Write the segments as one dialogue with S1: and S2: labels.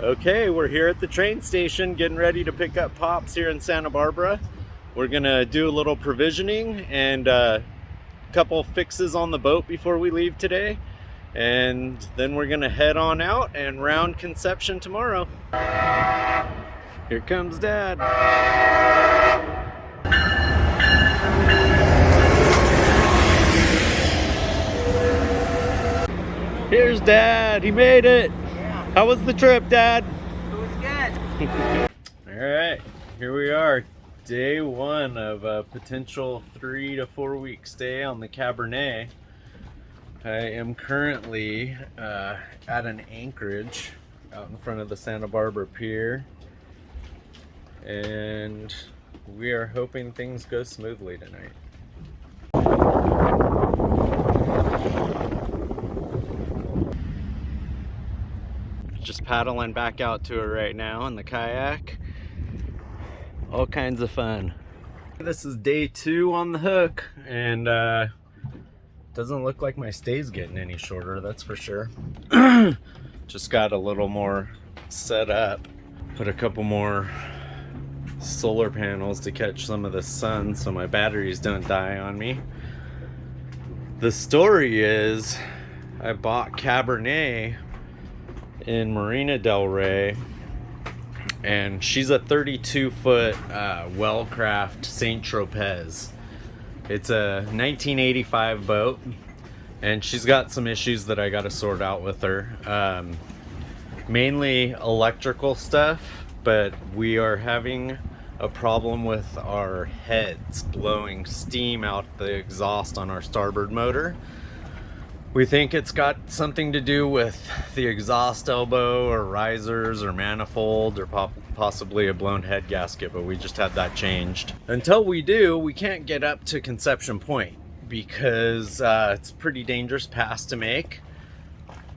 S1: Okay, we're here at the train station getting ready to pick up Pops here in Santa Barbara. We're gonna do a little provisioning and a couple fixes on the boat before we leave today. And then we're gonna head on out and round Conception tomorrow. Here comes Dad. Here's Dad, he made it.
S2: Yeah.
S1: How was the trip, Dad?
S2: It was good.
S1: All right, here we are. Day one of a potential 3 to 4 week stay on the Cabernet. I am currently at an anchorage out in front of the Santa Barbara Pier. And we are hoping things go smoothly tonight. Just paddling back out to it right now in the kayak. All kinds of fun. This is day 2 on the hook, and doesn't look like my stay's getting any shorter, that's for sure. Just got a little more set up. Put a couple more solar panels to catch some of the sun so my batteries don't die on me. The story is I bought Cabernet in Marina Del Rey, and she's a 32-foot Wellcraft Saint Tropez. It's a 1985 boat, and she's got some issues that I got to sort out with her. Mainly electrical stuff, but we are having a problem with our heads blowing steam out the exhaust on our starboard motor. We think it's got something to do with the exhaust elbow or risers or manifold or possibly a blown head gasket, but we just had that changed. Until we do, we can't get up to Conception Point because it's a pretty dangerous pass to make,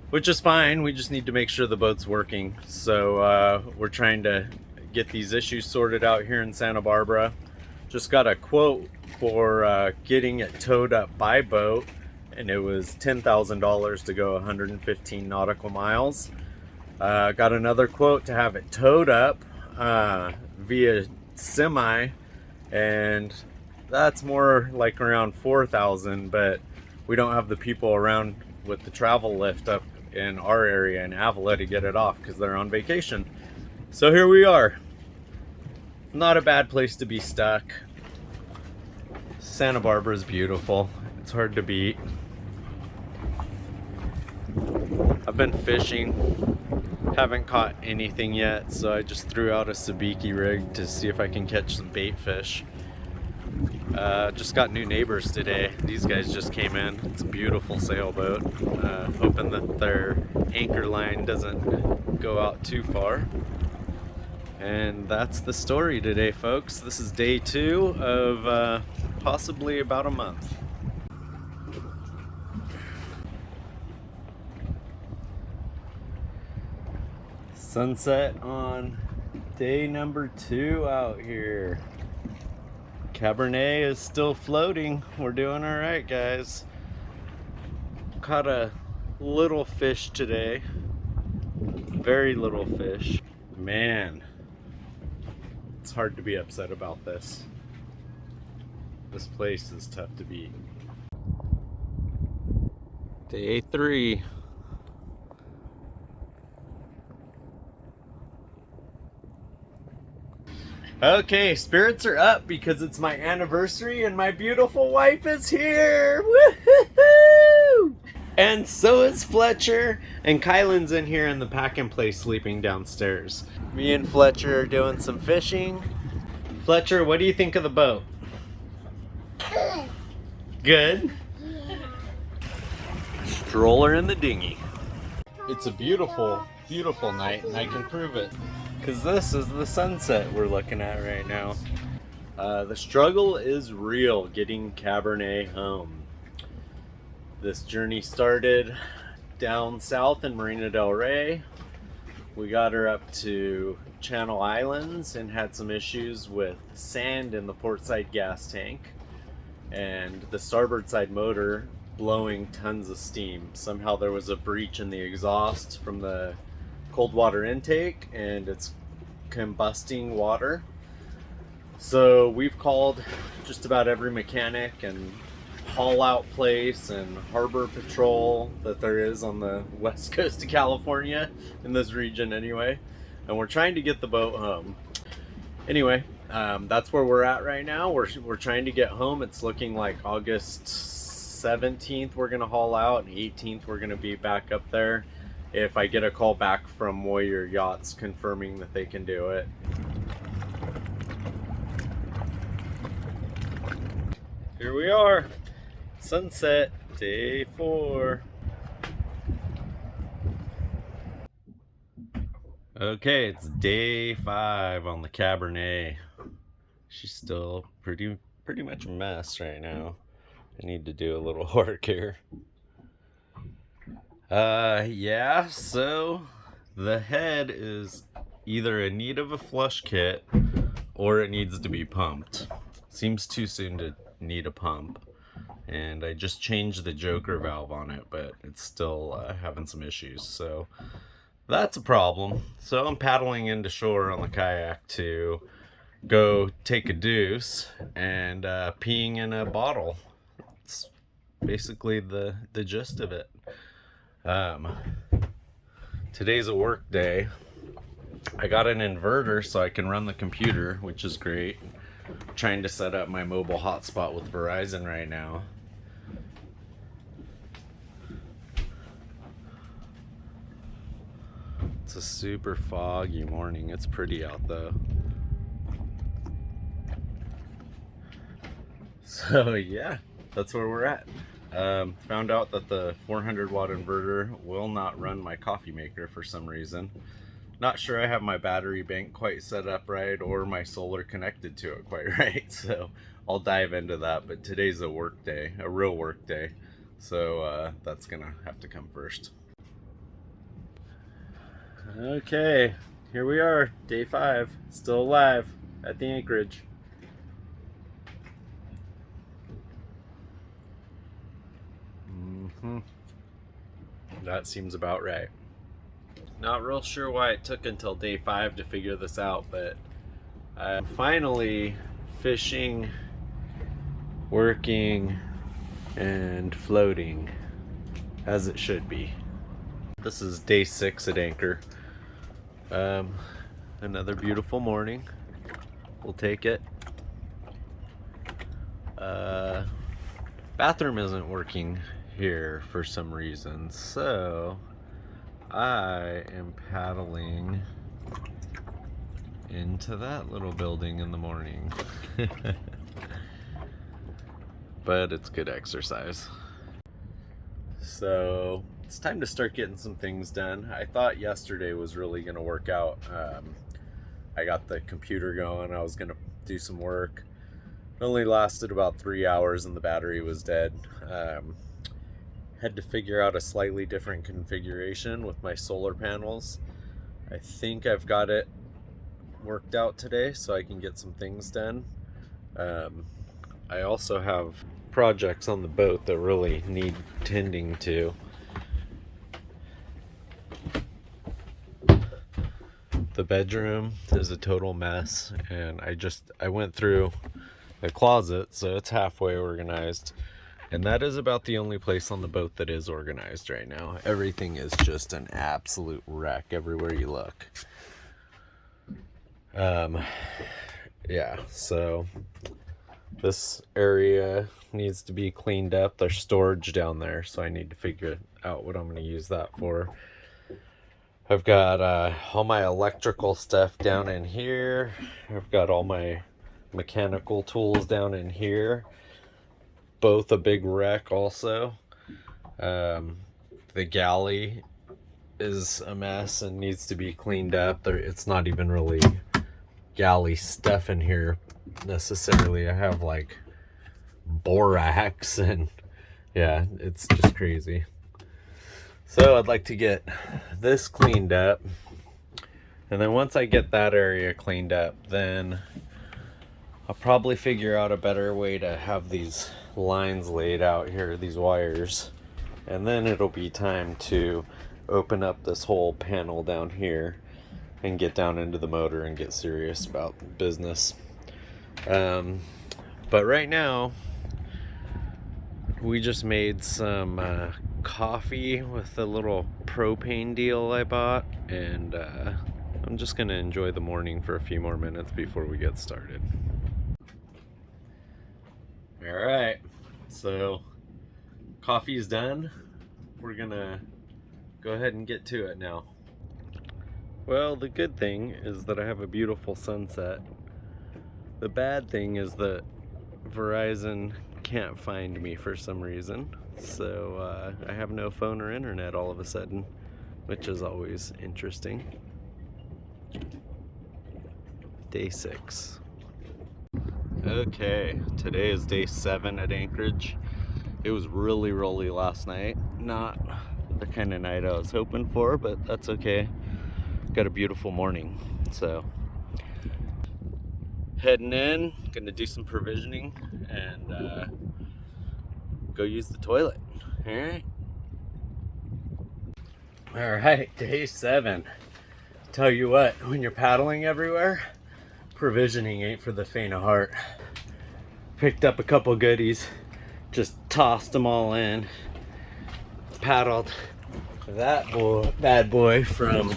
S1: which is fine. We just need to make sure the boat's working. So we're trying to get these issues sorted out here in Santa Barbara. Just got a quote for getting it towed up by boat, and it was $10,000 to go 115 nautical miles. Got another quote to have it towed up via semi, and that's more like around 4,000, but we don't have the people around with the travel lift up in our area in Avila to get it off because they're on vacation. So here we are. Not a bad place to be stuck. Santa Barbara is beautiful. It's hard to beat. I've been fishing, haven't caught anything yet, so I just threw out a sabiki rig to see if I can catch some bait fish. Just got new neighbors today. These guys just came in. It's a beautiful sailboat. Hoping that their anchor line doesn't go out too far. And that's the story today, folks. This is day 2 of possibly about a month. Sunset on day number 2 out here. Cabernet is still floating. We're doing all right, guys. Caught a little fish today. Very little fish. Man, it's hard to be upset about this. This place is tough to beat. Day 3. Okay, spirits are up because it's my anniversary and my beautiful wife is here. Woo-hoo-hoo! And so is Fletcher, and Kylan's in here in the pack and play sleeping downstairs. Me and Fletcher are doing some fishing. Fletcher, what do you think of the boat? Good? Stroller in the dinghy. It's a beautiful, beautiful night, and I can prove it. Because this is the sunset we're looking at right now. The struggle is real getting Cabernet home. This journey started down south in Marina Del Rey. We got her up to Channel Islands and had some issues with sand in the port side gas tank and the starboard side motor blowing tons of steam. Somehow there was a breach in the exhaust from the cold water intake and it's combusting water. So we've called just about every mechanic and haul out place and harbor patrol that there is on the west coast of California, in this region anyway, and we're trying to get the boat home. Anyway, that's where we're at right now. We're trying to get home. It's looking like August 17th we're gonna haul out, and 18th we're gonna be back up there if I get a call back from Warrior Yachts confirming that they can do it. Here we are, sunset, day 4. Okay, it's day 5 on the Cabernet. She's still pretty much a mess right now. I need to do a little work here. Yeah, so the head is either in need of a flush kit or it needs to be pumped. Seems too soon to need a pump, and I just changed the joker valve on it, but it's still having some issues, so that's a problem. So I'm paddling into shore on the kayak to go take a deuce and peeing in a bottle. It's basically the gist of it. Today's a work day. I got an inverter so I can run the computer, which is great. I'm trying to set up my mobile hotspot with Verizon right now. It's a super foggy morning. It's pretty out though. So yeah, that's where we're at. Found out that the 400 watt inverter will not run my coffee maker for some reason. Not sure I have my battery bank quite set up right or my solar connected to it quite right. So I'll dive into that, but today's a work day, a real work day. So that's gonna have to come first. Okay, here we are, day 5, still alive at the anchorage. That seems about right. Not real sure why it took until day 5 to figure this out, but I'm finally fishing, working, and floating as it should be. This is day 6 at anchor. Another beautiful morning. We'll take it. Bathroom isn't working here for some reason, so I am paddling into that little building in the morning. But it's good exercise. So it's time to start getting some things done. I thought yesterday was really gonna work out. I got the computer going, I was gonna do some work. It only lasted about 3 hours and the battery was dead. Had to figure out a slightly different configuration with my solar panels. I think I've got it worked out today so I can get some things done. I also have projects on the boat that really need tending to. The bedroom is a total mess, and I went through the closet, so it's halfway organized. And that is about the only place on the boat that is organized right now. Everything is just an absolute wreck everywhere you look. Yeah, so this area needs to be cleaned up. There's storage down there, so I need to figure out what I'm going to use that for. I've got all my electrical stuff down in here. I've got all my mechanical tools down in here. Both a big wreck also. The galley is a mess and needs to be cleaned up. It's not even really galley stuff in here necessarily. I have like borax and yeah, it's just crazy. So I'd like to get this cleaned up, and then once I get that area cleaned up, then I'll probably figure out a better way to have these lines laid out here, these wires, and then it'll be time to open up this whole panel down here and get down into the motor and get serious about business. But right now, we just made some coffee with a little propane deal I bought, and I'm just gonna enjoy the morning for a few more minutes before we get started. All right, so coffee's done. We're gonna go ahead and get to it now. Well, the good thing is that I have a beautiful sunset. The bad thing is that Verizon can't find me for some reason, so I have no phone or internet all of a sudden, which is always interesting. Day 6. Okay, today is day 7 at Anchorage. It was really rolly last night. Not the kind of night I was hoping for, but that's okay. Got a beautiful morning, so heading in, gonna do some provisioning and go use the toilet. All right, day 7. Tell you what, when you're paddling everywhere, provisioning ain't for the faint of heart. Picked up a couple goodies, just tossed them all in, paddled that bad boy from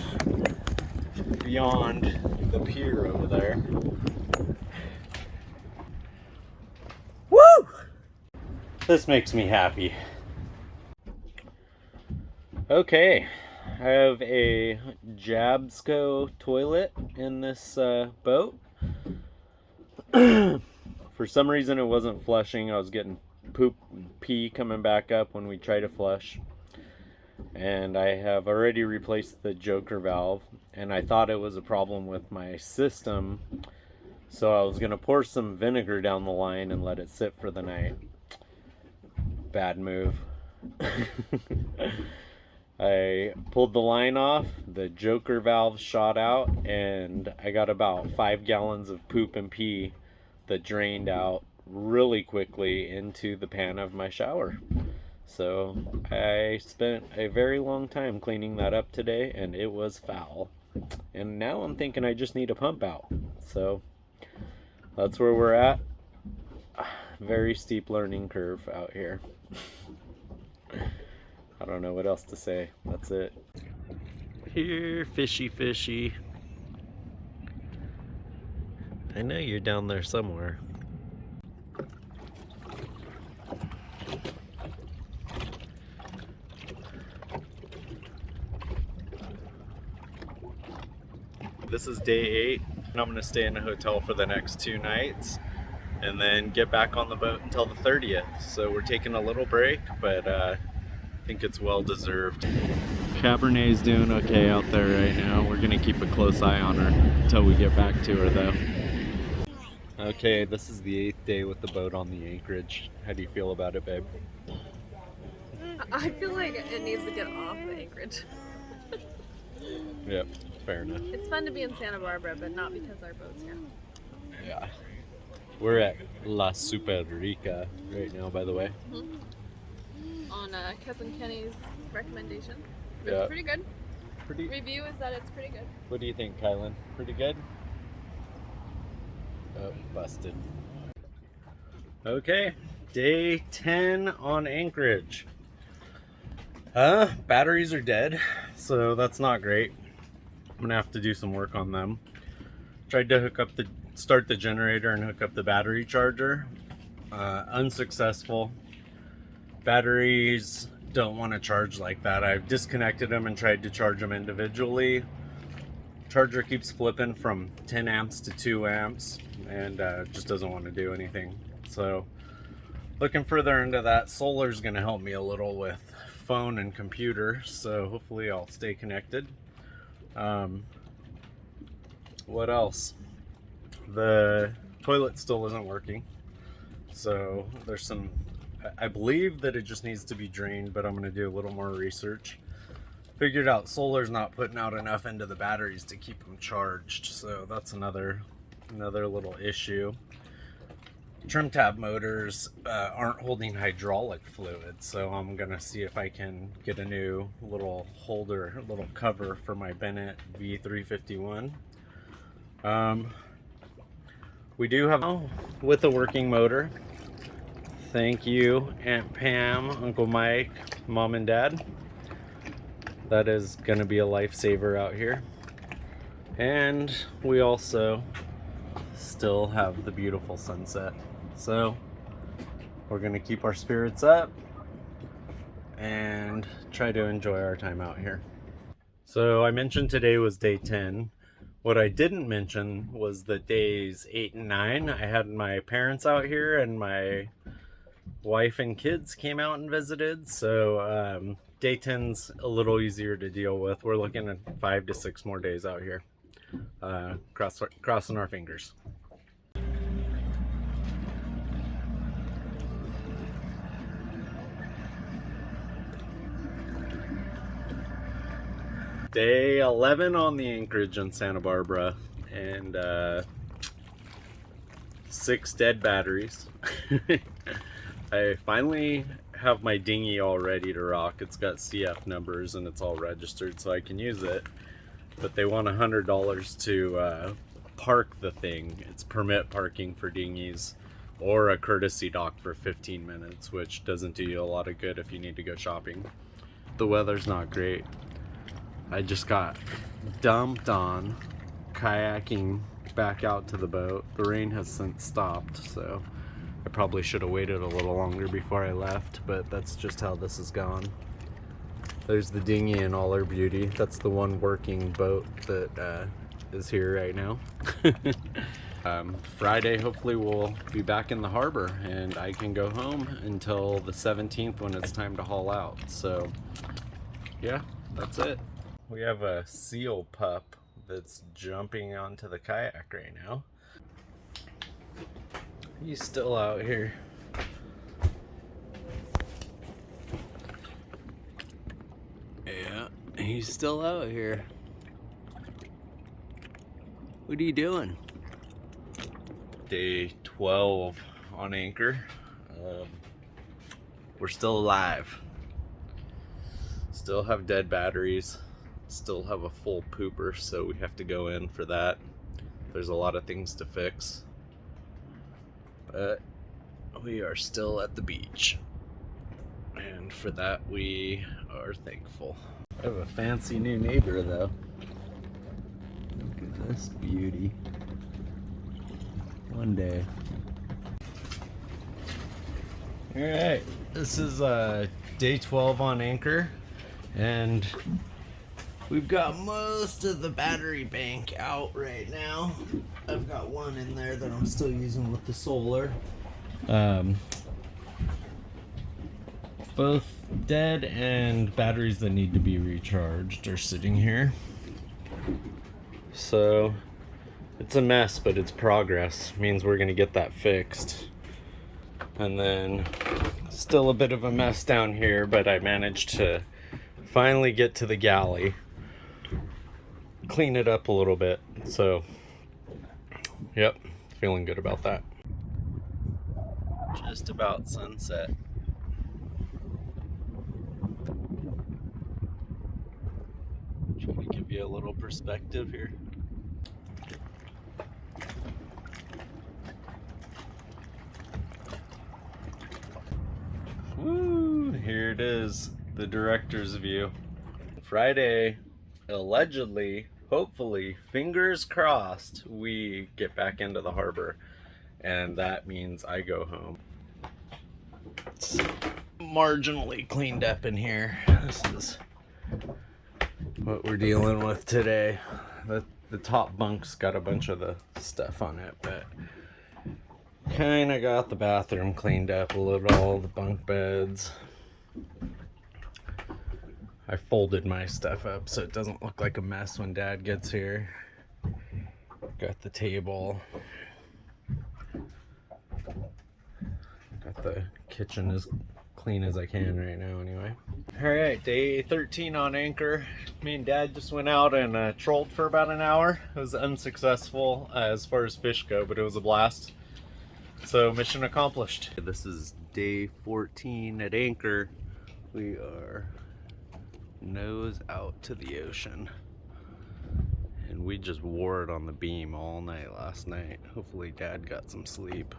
S1: beyond the pier over there. Woo! This makes me happy. Okay, I have a Jabsco toilet in this boat. For some reason it wasn't flushing. I was getting poop and pee coming back up when we try to flush. And I have already replaced the joker valve, and I thought it was a problem with my system, so I was going to pour some vinegar down the line and let it sit for the night. Bad move. I pulled the line off, the joker valve shot out, and I got about 5 gallons of poop and pee that drained out really quickly into the pan of my shower. So I spent a very long time cleaning that up today, and it was foul. And now I'm thinking I just need a pump out. So that's where we're at. Very steep learning curve out here. I don't know what else to say. That's it. Here, fishy, fishy. I know you're down there somewhere. This is day 8, and I'm gonna stay in a hotel for the next 2 nights and then get back on the boat until the 30th. So we're taking a little break, but I think it's well deserved. Cabernet's doing okay out there right now. We're gonna keep a close eye on her until we get back to her though. Okay, this is the 8th day with the boat on the Anchorage. How do you feel about it, babe?
S3: I feel like it needs to get off the Anchorage.
S1: Yep, fair enough.
S3: It's fun to be in Santa Barbara, but not because our boat's here.
S1: Yeah. We're at La Superica right now, by the way.
S3: Mm-hmm. On Cousin Kenny's recommendation. It's
S1: Yeah.
S3: pretty good.
S1: Pretty.
S3: Review is that it's pretty good.
S1: What do you think, Kylan? Pretty good? Oh, busted. Okay, day 10 on Anchorage. Batteries are dead, so that's not great. I'm gonna have to do some work on them. Tried to start the generator and hook up the battery charger. Unsuccessful. Batteries don't want to charge like that. I've disconnected them and tried to charge them individually. Charger keeps flipping from 10 amps to 2 amps and just doesn't want to do anything. So looking further into that, solar's going to help me a little with phone and computer, so hopefully I'll stay connected. What else? The toilet still isn't working, so there's some, I believe that it just needs to be drained, but I'm going to do a little more research. Figured out solar's not putting out enough into the batteries to keep them charged, so that's another little issue. trim tab motors aren't holding hydraulic fluid, so I'm gonna see if I can get a new little holder, little cover for my Bennett V351. We do have with a working motor. Thank you, Aunt Pam, Uncle Mike, Mom and Dad. That is gonna be a lifesaver out here. And we also still have the beautiful sunset. So we're gonna keep our spirits up and try to enjoy our time out here. So I mentioned today was day 10. What I didn't mention was the days 8 and 9. I had my parents out here and my wife and kids came out and visited. So day 10's a little easier to deal with. We're looking at 5 to 6 more days out here. Crossing our fingers. Day 11 on the anchorage in Santa Barbara, and 6 dead batteries. I finally have my dinghy all ready to rock. It's got CF numbers and it's all registered, so I can use it. But they want $100 to park the thing. It's permit parking for dinghies, or a courtesy dock for 15 minutes, which doesn't do you a lot of good if you need to go shopping. The weather's not great. I just got dumped on kayaking back out to the boat. The rain has since stopped, so I probably should have waited a little longer before I left, but that's just how this has gone. There's the dinghy in all her beauty. That's the one working boat that is here right now. Friday, hopefully we'll be back in the harbor and I can go home until the 17th when it's time to haul out. So yeah, that's it. We have a seal pup that's jumping onto the kayak right now. He's still out here. Yeah, he's still out here. What are you doing? Day 12 on anchor. We're still alive. Still have dead batteries. Still have a full pooper, so we have to go in for that. There's a lot of things to fix. But we are still at the beach. And for that, we are thankful. I have a fancy new neighbor, though. Look at this beauty. One day. Alright, this is day 12 on anchor. And we've got most of the battery bank out right now. I've got one in there that I'm still using with the solar. Both dead and batteries that need to be recharged are sitting here. So it's a mess, but it's progress. Means we're gonna get that fixed. And then still a bit of a mess down here, but I managed to finally get to the galley, clean it up a little bit. So yep, feeling good about that. Just about sunset. Try to give you a little perspective here. Woo! Here it is, the director's view. Friday, allegedly, hopefully, fingers crossed, we get back into the harbor. And that means I go home. It's marginally cleaned up in here. This is what we're dealing with today. The top bunk's got a bunch of the stuff on it, but kinda got the bathroom cleaned up a little, all the bunk beds. I folded my stuff up so it doesn't look like a mess when Dad gets here. Got the table. Got the kitchen as clean as I can right now anyway. Alright, day 13 on anchor. Me and Dad just went out and trolled for about an hour. It was unsuccessful as far as fish go, but it was a blast. So mission accomplished. This is day 14 at anchor. We are nose out to the ocean. And we just wore it on the beam all night last night. Hopefully Dad got some sleep.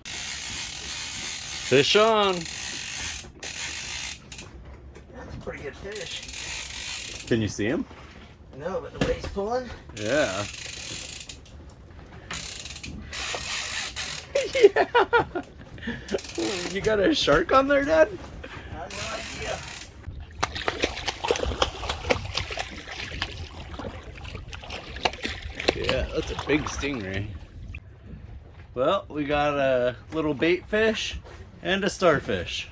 S1: Fish on!
S2: That's a pretty good fish.
S1: Can you see him?
S2: No, but the way he's pulling.
S1: Yeah. Yeah! You got a shark on there, Dad?
S2: I have no idea.
S1: Yeah, that's a big stingray. Well, we got a little bait fish and a starfish.